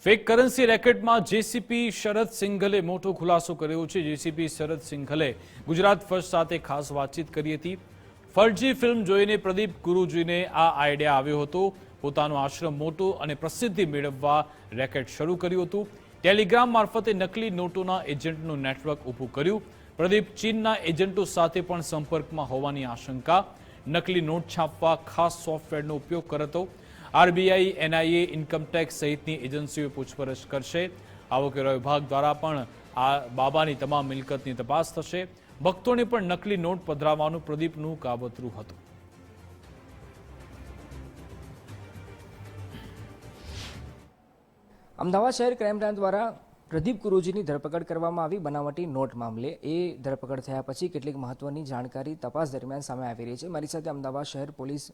Fake currency રેકેટમાં JCP શરદ સિંઘલે મોટો ખુલાસો કર્યો છે। જેસીપી શરદ સિંઘલે ગુજરાત ફર્સ્ટ સાથે ખાસ વાતચીત કરી હતી। ફર્જી ફિલ્મ જોઈને પ્રદીપ ગુરુજીને આ આઈડિયા આવ્યો હતો। પોતાનો આશ્રમ મોટો અને પ્રસિદ્ધિ મેળવવા રેકેટ શરૂ કર્યું હતું। ટેલિગ્રામ મારફતે નકલી નોટોના એજન્ટનું નેટવર્ક ઊભું કર્યું। પ્રદીપ ચીનના એજન્ટો સાથે પણ સંપર્કમાં હોવાની આશંકા। નકલી નોટ છાપવા ખાસ સોફ્ટવેરનો ઉપયોગ કરતો। આરબીઆઈ, એનઆઈએ, ઇન્કમટેક્સ સહિતની એજન્સીઓ પૂછપરછ કરશે। આવકવેરા વિભાગ દ્વારા પણ આ બાબાની તમામ મિલકતની તપાસ થશે। ભક્તોને પણ નકલી નોટ પધરાવવાનું પ્રદીપનું કાવતરું હતું। અમદાવાદ શહેર ક્રાઇમ બ્રાન્ચ દ્વારા પ્રદીપ ગુરુજીની ધરપકડ કરવામાં આવી બનાવટી નોટ મામલે। એ ધરપકડ થયા પછી કેટલીક મહત્વની જાણકારી તપાસ દરમિયાન સામે આવી રહી છે। મારી સાથે અમદાવાદ શહેર પોલીસ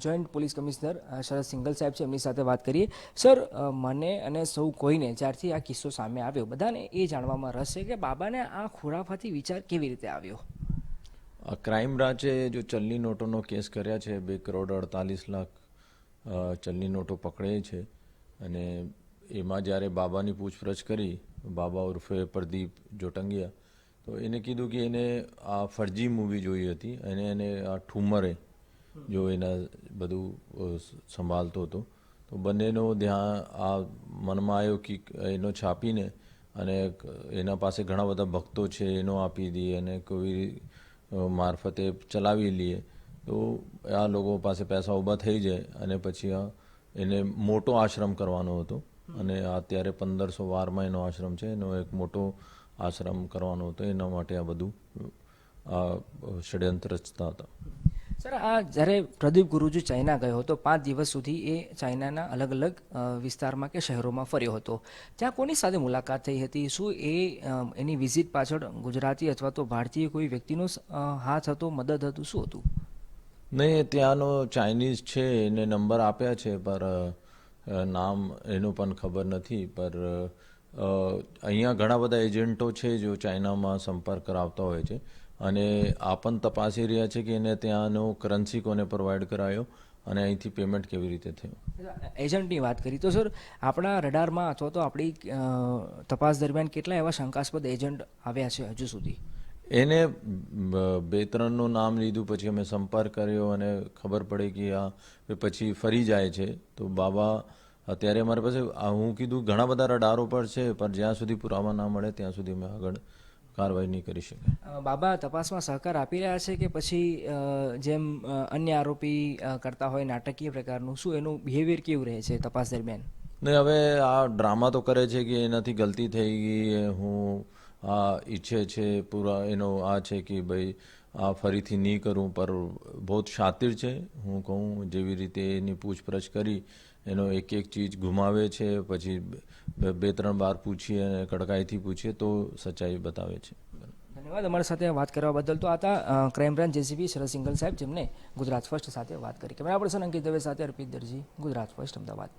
જોઈન્ટ પોલીસ કમિશનર શરદ સિંઘલ સાહેબ છે, એમની સાથે વાત કરીએ। સર, મને અને સૌ કોઈને જ્યારથી આ કિસ્સો સામે આવ્યો બધાને એ જાણવામાં રસ છે કે બાબાને આ ખુરાફાથી વિચાર કેવી રીતે આવ્યો। ક્રાઇમ બ્રાન્ચે જો ચલણી નોટોનો કેસ કર્યા છે, 2 કરોડ 48 લાખ ચલણી નોટો પકડે છે। અને એમાં જ્યારે બાબાની પૂછપરછ કરી, બાબા ઉર્ફે પ્રદીપ જોટંગિયા, તો એને કીધું કે એને આ ફરજી મૂવી જોઈ હતી અને એને આ ઠુમરે જો એના બધું સંભાળતો હતો, તો બંનેનો ધ્યાન આ મનમાં આવ્યો કે એનો છાપીને અને એના પાસે ઘણા બધા ભક્તો છે એનો આપી દઈએ અને કોઈ મારફતે ચલાવી લઈએ તો આ લોકો પાસે પૈસા ઊભા થઈ જાય અને પછી એને મોટો આશ્રમ કરવાનો હતો। અને અત્યારે 1500 વારમાં એનો આશ્રમ છે, એનો એક મોટો આશ્રમ કરવાનો હતો। એના માટે આ બધું ષડયંત્ર રચતા હતા। સર, આ જ્યારે પ્રદીપ ગુરુજી ચાઇના ગયો હતો, 5 દિવસ સુધી એ ચાઇનાના અલગ અલગ વિસ્તારમાં કે શહેરોમાં ફર્યો હતો। ત્યાં કોની સાથે મુલાકાત થઈ હતી? શું એની વિઝિટ પાછળ ગુજરાતી અથવા તો ભારતીય કોઈ વ્યક્તિનો હાથ હતો, મદદ હતું, શું હતું? નહીં, ત્યાંનો ચાઇનીઝ છે, એને નંબર આપ્યા છે, પર નામ એનું પણ ખબર નથી। પર અહીંયા ઘણા બધા એજન્ટો છે જો ચાઇનામાં સંપર્ક કરાવતા હોય છે અને આ પણ તપાસી રહ્યા છે કે એને ત્યાંનો કરન્સી કોને પ્રોવાઈડ કરાયો અને અહીંથી પેમેન્ટ કેવી રીતે થયું। એજન્ટની વાત કરી તો સર, આપણા રડારમાં અથવા તો આપણી તપાસ દરમિયાન કેટલા એવા શંકાસ્પદ એજન્ટ આવ્યા છે હજુ સુધી? એને 2-3નું નામ લીધું, પછી અમે સંપર્ક કર્યો અને ખબર પડી કે આ પછી ફરી જાય છે। તો બાબા અત્યારે અમારી પાસે હું કીધું ઘણા બધા રડારો પર છે, પણ જ્યાં સુધી પુરાવા ના મળે ત્યાં સુધી અમે આગળ કાર્યવાહી નહીં કરી શકીએ। બાબા તપાસમાં સહકાર આપી રહ્યા છે કે પછી જેમ અન્ય આરોપી કરતા હોય નાટકીય પ્રકારનું, શું એનું બિહેવિયર કેવું રહે છે તપાસ દરમિયાન? નહીં, હવે આ ડ્રામા તો કરે છે કે એનાથી ગલતી થઈ ગઈ, હું આ ઈચ્છે છે પૂરા એનો આ છે કે ભાઈ આ ફરીથી નહીં કરું, પર બહુ શાતિર છે। હું કહું જેવી રીતે એની પૂછપરછ કરી એનો એક એક ચીજ ગુમાવે છે, પછી 2-3 વાર પૂછીએ અને કડકાઈથી પૂછીએ તો સચ્ચાઈ બતાવે છે। ધન્યવાદ અમારી સાથે વાત કરવા બદલ। તો હતા ક્રાઇમ બ્રાન્ચ જેસીપી શરદ સિંઘલ સાહેબ, જેમને ગુજરાત ફર્સ્ટ સાથે વાત કરી। કેમેરા પર્સન અંકિત દવે સાથે અર્પિત દરજી, ગુજરાત ફર્સ્ટ, અમદાવાદ।